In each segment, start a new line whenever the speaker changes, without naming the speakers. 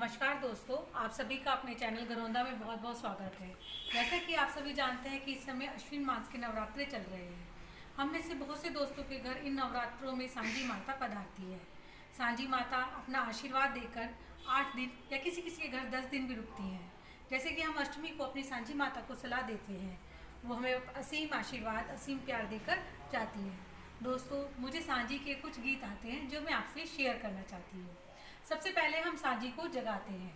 नमस्कार दोस्तों, आप सभी का अपने चैनल गरोंदा में बहुत बहुत स्वागत है। जैसा कि आप सभी जानते हैं कि इस समय अश्विन मास के नवरात्रे चल रहे हैं। हम में से बहुत से दोस्तों के घर इन नवरात्रों में सांझी माता पधारती है। सांझी माता अपना आशीर्वाद देकर 8 दिन या किसी किसी के घर 10 दिन भी रुकती हैं। जैसे कि हम अष्टमी को अपनी सांझी माता को सलाह देते हैं, वो हमें असीम आशीर्वाद, असीम प्यार देकर जाती है। दोस्तों, मुझे सांझी के कुछ गीत आते हैं जो मैं आपसे शेयर करना चाहती हूँ। सबसे पहले हम सांझी को जगाते हैं।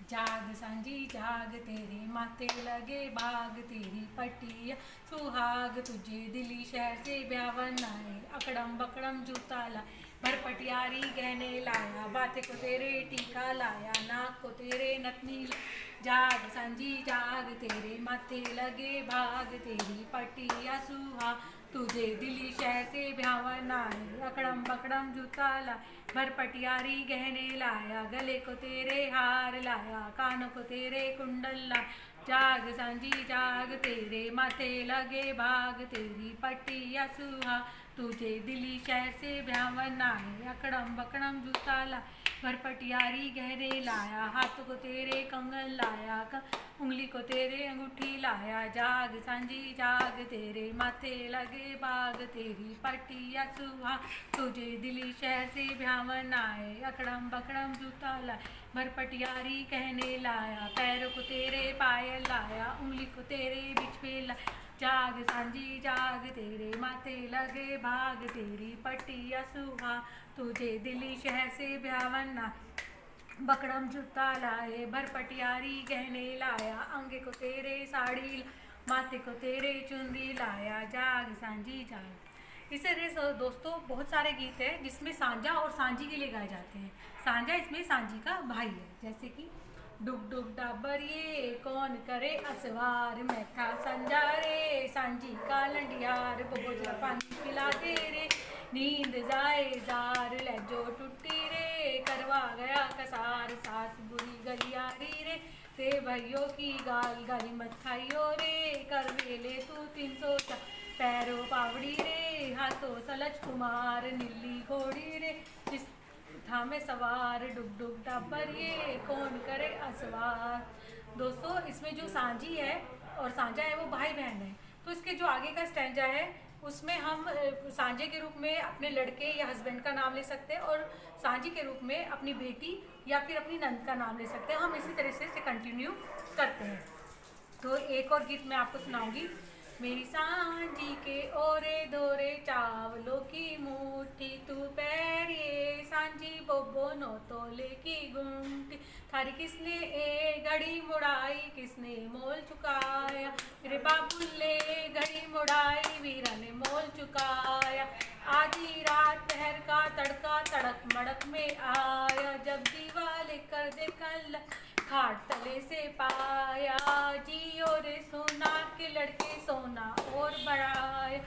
जाग सांझी जाग, तेरे माथे लगे बाग, तेरी पटिया सुहाग, तुझे दिल्ली शहर से ब्यावन आए, अकड़म बकड़म जूता ला, भर पटियारी गहने लाया, बातें को तेरे टीका लाया, नाक को तेरे नथनी। जाग सांझी जाग, तेरे माथे लगे भाग, तेरी पटिया सुहा, तुझे दिल्ली शहर से ब्यावन आए, अकड़म बकड़म जूता ला, भर पटियारी गहने लाया, गले को तेरे हार लाया, कानों को तेरे कुंडल ला। जाग सांझी जाग, तेरे माथे लगे भाग, तेरी पटिया सुहा, तुझे दिल्ली शहर से ब्यावन आए, अकड़म बकड़म जूता ला, भर पटियारी गहने लाया, हाथ को तेरे कंगन लाया, उंगली को तेरे अंगूठी लाया। जाग सांझी जाग, तेरे माथे लगे बाग, तेरी पटिया सुहा, तुझे दिल्ली शहर से ब्यावन आए, अकड़म बकड़म जूता लाया, भर पटियारी कहने लाया, पैरों को तेरे पायल लाया, उंगली को तेरे बिच पे लाया। जाग सांझी जाग, तेरे माथे लगे भाग, तेरी पटिया सुहा, तुझे दिल्ली शहर से ब्यावन आए, बकड़म जूता लाए, भर पटियारी गहने लाया, अंगे को तेरे साड़ी, माथे को तेरे चुंदी लाया। जाग सांझी जाग। इस तरह से दोस्तों बहुत सारे गीत हैं जिसमें सांझा और सांझी के लिए गाए जाते हैं। सांझा इसमें सांझी का भाई है, जैसे कि डुग डुग डाबर ये कौन करे असवार, मैं था संजा रे सांझी का लंडियार, बोझा पानी पिला दे रे, नींद जाएदार, लहजो टूटी रे, करवा गया कसार, सास बुरी गलियारी रे, ते भैयों की गाल गाली मत खाइयो रे, कर वेले तू 304, पैरों पावड़ी रे, हाथों सलज कुमार, नीली घोड़ी रे, जिस था में सवार, डुग डुग डाबर ये कौन करे असवार। दोस्तों, इसमें जो सांझी है और सांझा है वो भाई बहन है। तो इसके जो आगे का स्टैंजा है उसमें हम सांझे के रूप में अपने लड़के या हस्बैंड का नाम ले सकते हैं और सांझी के रूप में अपनी बेटी या फिर अपनी नंद का नाम ले सकते हैं। हम इसी तरह से कंटिन्यू करते हैं। तो एक और गीत मैं आपको सुनाऊंगी। मेरी सांझी के ओरे दोरे चावलों की मुट्ठी, तू पैरिए सांझी बोबो नो तोले की गुंटी, थारी किसने ए घड़ी मुड़ाई, किसने मोल चुकाया, मेरे बाबुल्ले घड़ी मुड़ाई, वीरा ने मोल चुकाया, आधी रात पहर का तड़का तड़क मड़क में आया, जब दीवा लेकर देखा खाट तले से पाया, जियो रे सोना के लड़के सोना और बढ़ाया,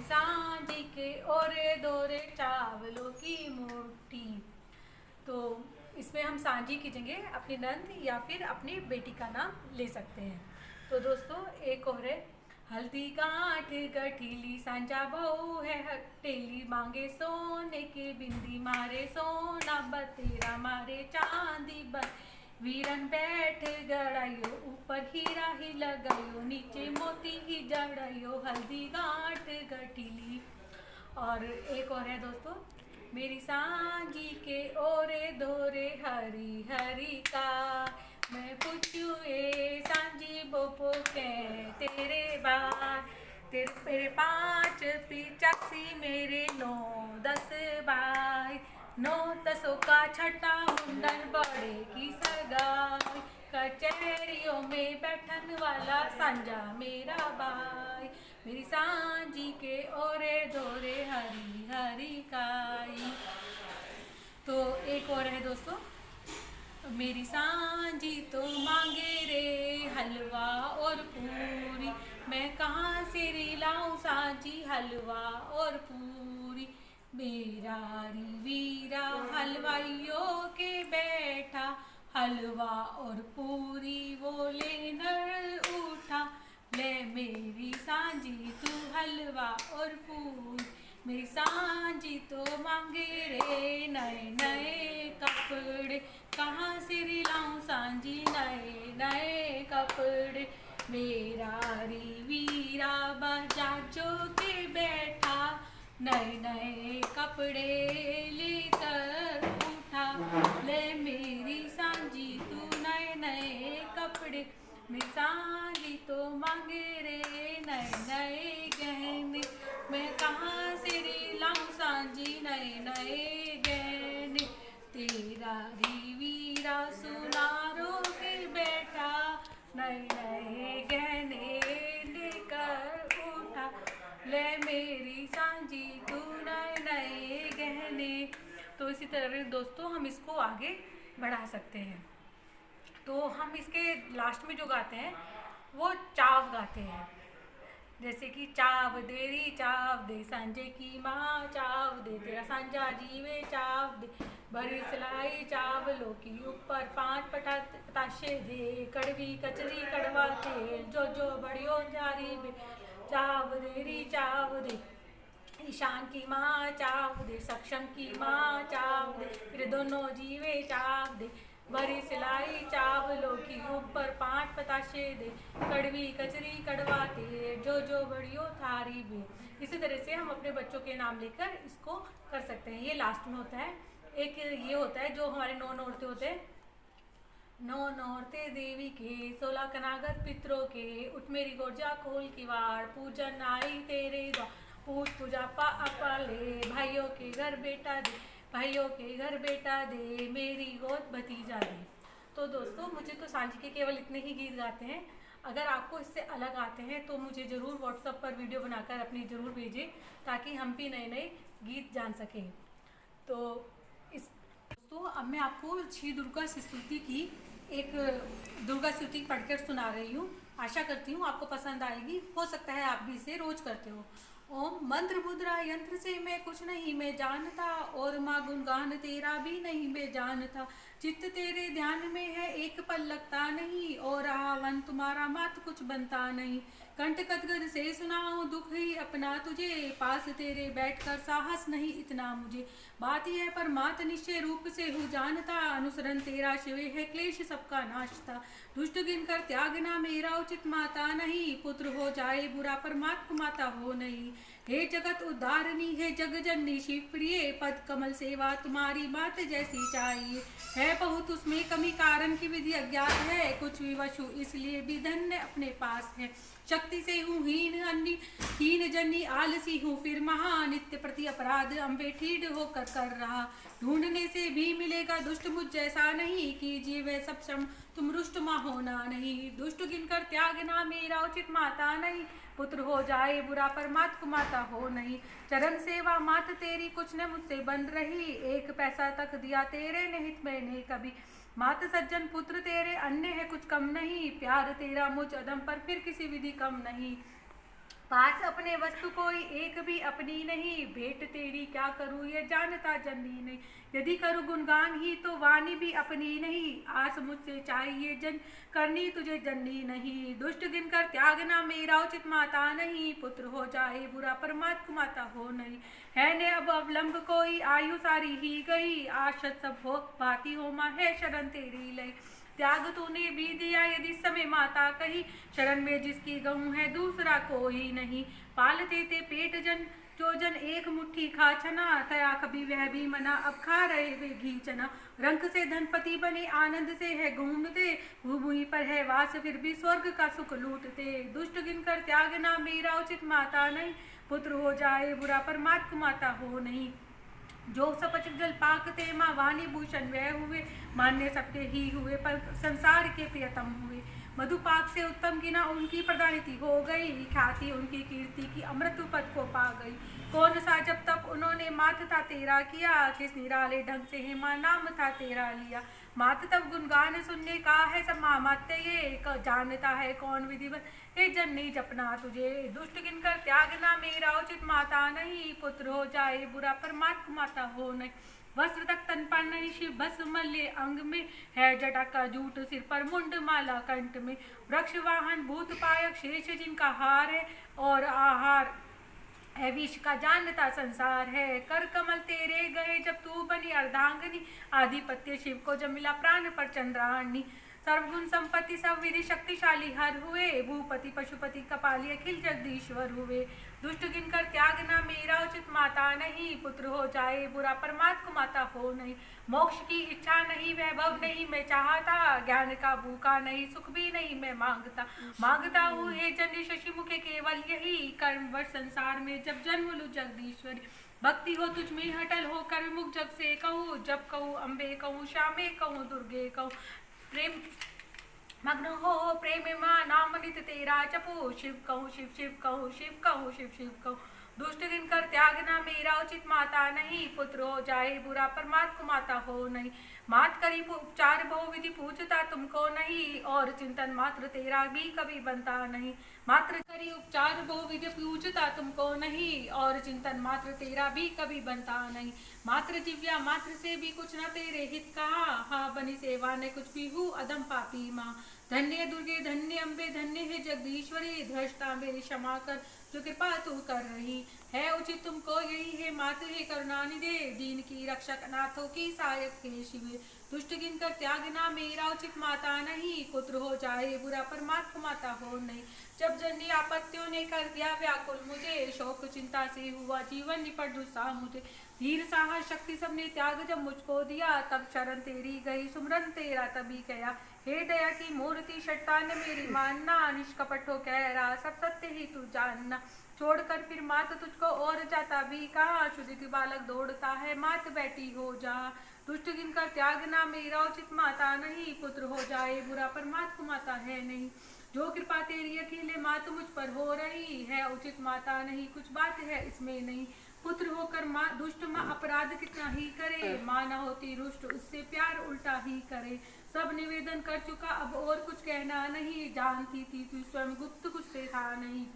सांझी के ओरे दोरे चावलों की मुट्ठी। तो इसमें हम सांझी की जगह अपनी नंद या फिर अपनी बेटी का नाम ले सकते हैं। तो दोस्तों एक और है। हल्दी गांठ गठीली सांझा बहू है हटेली, मांगे सोने के बिंदी मारे सोना बतेरा, मारे चांदी बत वीरन बैठ गड़ायो, ऊपर हीरा ही लगायो, नीचे मोती ही जड़ायो, हल्दी गांठ गठीली। और एक और है दोस्तों। मेरी सांझी के ओरे धोरे हरी हरी का, मैं पूछू ए सांझी बोपो के तेरे बार, तेरे 5 85 मेरे 9 10 भाई, 9 10 का छठा मुंडन बड़े की सगाई, कचहरियों में बैठन वाला सांझा मेरा भाई, मेरी सांझी के ओरे धोरे हरी हरी काई। तो एक और है दोस्तों। मेरी सांझी तो मांगे रे हलवा और पूरी, मैं कहाँ से लाऊं सांझी हलवा और पूरी, मेरा वीरा हलवाइयों के बैठा, हलवा और पूरी वो लेकर उठा, ले मेरी सांझी तू हलवा और पूरी, मेरी सांझी तो मांगे रे नए नए कपड़े, कहाँ से रिलाऊं सांझी नए नए कपड़े, मेरा वीरा बजाजो के बैठा, नए नए कपड़े लेकर उठा। ले मेरी सांझी तू नए नए कपड़े, मेरी सांझी तो मांगे रे नए नए गहने। मैं कहाँ से लाऊं सांझी नए नए गहने, तेरा वीरा सुनारों के बैठा, नए नए गहने लेकर उठा। ले मेरी सांझी तू नए नए गहने। तो इसी तरह दोस्तों हम इसको आगे बढ़ा सकते हैं। तो हम इसके लास्ट में जो गाते हैं वो चाव गाते हैं, जैसे कि चाव देरी चाव दे सांझे की माँ, चाव दे तेरा सांझा जीवे, चाव दे भरी सिलाई चावलों की ऊपर 5 पताशे दे, कड़वी कचरी कड़वा तेल जो जो बड़ियो जारी बे, चाव देरी चाव दे ईशान की माँ, चाव दे सक्षम की माँ, चाव दे फिर दोनों जीवे, चाव दे भरी सिलाई चावलों की ऊपर 5 पताशे दे, कड़वी कचरी कड़वा तेल जो जो बड़ियो थारी बे। इसी तरह से हम अपने बच्चों के नाम लेकर इसको कर सकते हैं। ये लास्ट में होता है। एक ये होता है जो हमारे 9 नौरते होते हैं, 9 नौरते देवी के 16 कनागत पितरों के, उठ मेरी गोरजा खोल की वाड़, पूजन आई तेरे द्वार, पूज पूजा पा ले, भाइयों के घर बेटा दे, भाइयों के घर बेटा दे, मेरी गोद भतीजा दे। तो दोस्तों मुझे तो सांझी के केवल इतने ही गीत गाते हैं। अगर आपको इससे अलग आते हैं तो मुझे ज़रूर व्हाट्सएप पर वीडियो बनाकर अपनी ज़रूर भेजें, ताकि हम भी नए नए गीत जान सकें। तो इस दोस्तों अब मैं आपको श्री दुर्गा स्तुति की एक दुर्गा स्तुति पढ़कर सुना रही हूँ। आशा करती हूँ आपको पसंद आएगी। हो सकता है आप भी इसे रोज करते हो। ओम मंत्र मुद्रा यंत्र से मैं कुछ नहीं मैं जानता, और माँ गुणगान तेरा भी नहीं मैं जानता, चित्त तेरे ध्यान में है एक पल लगता नहीं, और आवन तुम्हारा मात कुछ बनता नहीं, कंठ कदगद से सुनाऊं दुख ही अपना तुझे, पास तेरे बैठकर साहस नहीं इतना मुझे, बात यह पर मात निश्चय रूप से हूँ जानता, अनुसरण तेरा शिव है क्लेश सबका नाशता, दुष्ट गिनकर त्यागना मेरा उचित माता नहीं, पुत्र हो जाए बुरा पर मात को माता हो नहीं, हे जगत उद्धारणी है जग जननी शिव प्रिय, पद कमल सेवा तुम्हारी मात जैसी चाहिए, है बहुत उसमें कमी कारण की विधि अज्ञात है, कुछ विवश हूँ इसलिए भी धन्य अपने पास है, शक्ति से हूँ हीन जनी आलसी हूँ फिर महा, नित्य प्रति अपराध अम्बे ठीड होकर कर रहा, ढूंढने से भी मिलेगा दुष्ट मुझ जैसा नहीं, कीजिए वह सब श्रम तुम रुष्ट माँ होना नहीं, दुष्ट गिनकर त्यागना मेरा उचित माता नहीं, पुत्र हो जाए बुरा पर मात को माता हो नहीं, चरण सेवा मात तेरी कुछ न मुझसे बन रही, एक पैसा तक दिया तेरे निहित मैंने कभी, मात सज्जन पुत्र तेरे अन्य है कुछ कम नहीं, प्यार तेरा मुझ अदम पर फिर किसी विधि कम नहीं, पास अपने वस्तु कोई एक भी अपनी नहीं, भेंट तेरी क्या करूँ ये जानता जननी नहीं, यदि करूँ गुणगान ही तो वाणी भी अपनी नहीं, आस मुझसे चाहिए जन करनी तुझे जननी नहीं, दुष्ट गिनकर त्यागना मेरा उचित माता नहीं, पुत्र हो जाए बुरा पर मात को माता हो नहीं, है ने अब अवलंब कोई आयु सारी ही गई, आशत सब हो भाती हो माँ है शरण तेरी लई, त्याग तूने भी दिया यदि समय माता कही, शरण में जिसकी गऊ है दूसरा कोई नहीं, पालते ते पेट जन जो जन एक मुट्ठी खा छना, तया कभी वह भी मना अब खा रहे वे घी चना, रंक से धनपति बने आनंद से है घूमते, भूमि पर है वास फिर भी स्वर्ग का सुख लूटते, दुष्ट गिनकर त्यागना मेरा उचित माता नहीं, पुत्र हो जाए बुरा पर मात को माता हो नहीं, जो सपच जल पाकते माँ वाणी भूषण वह हुए, मान्य सबके ही हुए पर संसार के प्रियतम हुए, मधुपाक से उत्तम गिना उनकी प्रधानिति हो गई, ख्याति उनकी कीर्ति की अमृत पद को पा गई, कौन सा जब तक उन्होंने मात था तेरा किया, किस निराले ढंग से हे माँ नाम था तेरा लिया, मात तब गुणगान सुनने का है सब माते ये, जानता है कौन विधिवत हे जननी जपना तुझे, दुष्ट गिनकर त्यागना मेरा उचित माता नहीं, पुत्र हो जाए बुरा पर मात को माता हो नहीं, वस्त्र तक तन पर नहीं शिव बस मल्य अंग में, है जटा का जूट सिर पर मुंड माला कंठ में, वृक्ष वाहन भूत पायक शेष जिनका हार है, और आहार है विष का जानता संसार है, कर कमल तेरे गए जब तू बनी अर्धांगनी, आधिपत्य शिव को जब मिला प्राण पर चंद्राणी, सर्वगुण संपत्ति सब विधि शक्तिशाली हर हुए, भूपति पशुपति कपाली अखिल जगदीश्वर हुए, दुष्ट गिनकर त्यागना मेरा उचित माता नहीं, पुत्र हो जाए बुरा परमात्मा को माता हो नहीं, मोक्ष की इच्छा नहीं वैभव नहीं मैं चाहता, ज्ञान का भूखा नहीं सुख भी नहीं मैं मांगता, मांगता हूँ हे जन शशि मुखे केवल यही, कर्मवश संसार में जब जन्म लू जगदीश्वरी, भक्ति हो तुझ में हटल हो कर विमुख जग से कहूँ, जब कहूँ अम्बे कहूँ श्यामे कहूँ दुर्गे कहूँ, प्रेम मग्न हो प्रेम मां नाम नित तेरा जपो, शिव कहूँ शिव शिव कहूँ शिव कहूँ शिव शिव कहूँ, दुष्ट दिन कर त्यागना मेरा उचित माता नहीं, पुत्र हो जाए बुरा परमात्मा को माता हो नहीं, मात करी उपचार बहु विधि पूछता तुमको नहीं, और चिंतन मात्र तेरा भी कभी बनता नहीं, मात्र करी उपचार बहु विधि पूछता तुमको नहीं, और चिंतन मात्र तेरा भी कभी बनता नहीं, मात्र दिव्या मात्र से भी कुछ न तेरे हित कहा, हाँ बनी सेवा ने कुछ भी हूँ अदम पापी माँ, धन्य दुर्गे धन्य अम्बे धन्य है जगदीश्वरी, धृष्टा मेरी क्षमा कर जो कृपा तू कर रही है, उचित तुमको यही है मातु है करुणा निधे, दीन की रक्षक अनाथों की सहायक है शिवे, दुष्ट गिन कर त्यागना मेरा उचित माता नहीं, पुत्र हो जाए बुरा परमात्मा माता हो नहीं, जब जन्य आपत्तियों ने कर दिया व्याकुल मुझे, शोक चिंता से हुआ जीवन निपट दुस्साह मुझे, धीर साहस शक्ति सबने त्याग जब मुझको दिया, तब शरण तेरी गई सुमरन तेरा तभी गया, हे दया की मूर्ति शट्टान मेरी मानना, निष्कपट हो कह रहा सब सत्य ही तू जानना, छोड़कर फिर मात तुझको और जाता भी कहा, शुद्ध बालक दौड़ता है मात बैठी हो जा, दुष्ट गिनकर त्यागना मेरा उचित माता नहीं, पुत्र हो जाए बुरा परमात्मा माता है नहीं, जो कृपा तेरी अकेले मात मुझ पर हो रही है, उचित माता नहीं कुछ बात है इसमें नहीं, पुत्र होकर माँ दुष्ट माँ अपराध कितना ही करे, माँ न होती रुष्ट उससे प्यार उल्टा ही करे, सब निवेदन कर चुका अब और कुछ कहना नहीं, जानती थी तू स्वयं गुप्त कुछ से था नहीं,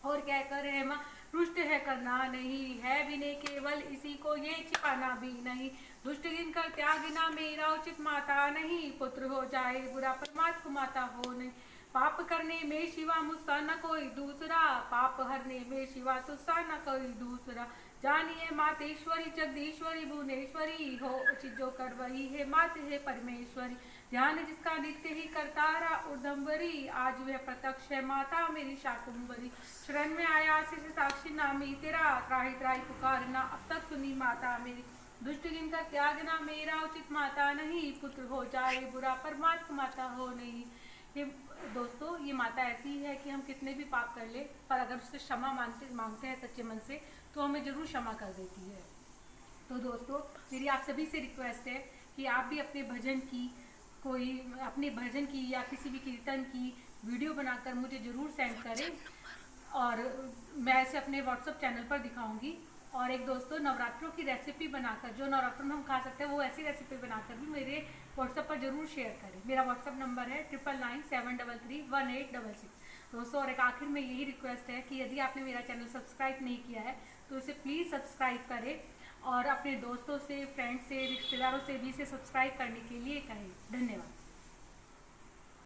और क्या करे माँ रुष्ट है करना नहीं है, विनय केवल इसी को ये छिपाना भी नहीं, दुष्ट गिन कर त्यागना मेरा उचित माता नहीं, पुत्र हो जाए बुरा परमात्मा माता हो नहीं, पाप करने में शिवा मुझसा न कोई दूसरा, पाप हरने में शिवा तुझसा न कोई दूसरा, जानिए मातेश्वरी जगदीश्वरी भुवनेश्वरी हो उचित जो कर वही है मात है परमेश्वरी, ध्यान जिसका नित्य ही करतारा उदम्बरी, आज वह प्रत्यक्ष है माता मेरी शाकुंभरी, शरण में आया शिव साक्षी नामी तेरा, त्राही त्राही पुकारना अब तक सुनी माता मेरी, दुष्ट गिन का त्यागना मेरा उचित माता नहीं, पुत्र हो जाए बुरा परमात्मा माता हो नहीं, ये दोस्तों ये माता ऐसी है कि हम कितने भी पाप कर ले पर अगर उससे क्षमा मांगते हैं सच्चे मन से तो हमें जरूर क्षमा कर देती है। तो दोस्तों मेरी आप सभी से रिक्वेस्ट है कि आप भी अपने भजन की कोई अपने भजन की या किसी भी कीर्तन की वीडियो बनाकर मुझे ज़रूर सेंड करें, और मैं इसे अपने व्हाट्सएप चैनल पर दिखाऊंगी, और एक दोस्तों नवरात्रों की रेसिपी बनाकर जो नवरात्रों में हम खा सकते हैं वो ऐसी रेसिपी बनाकर भी मेरे व्हाट्सएप पर जरूर शेयर करें। मेरा व्हाट्सएप नंबर है 9997331866। दोस्तों और एक आखिर में यही रिक्वेस्ट है कि यदि आपने मेरा चैनल सब्सक्राइब नहीं किया है तो इसे प्लीज़ सब्सक्राइब करें, और अपने दोस्तों से फ्रेंड्स से रिश्तेदारों से भी इसे सब्सक्राइब करने के लिए कहें। धन्यवाद।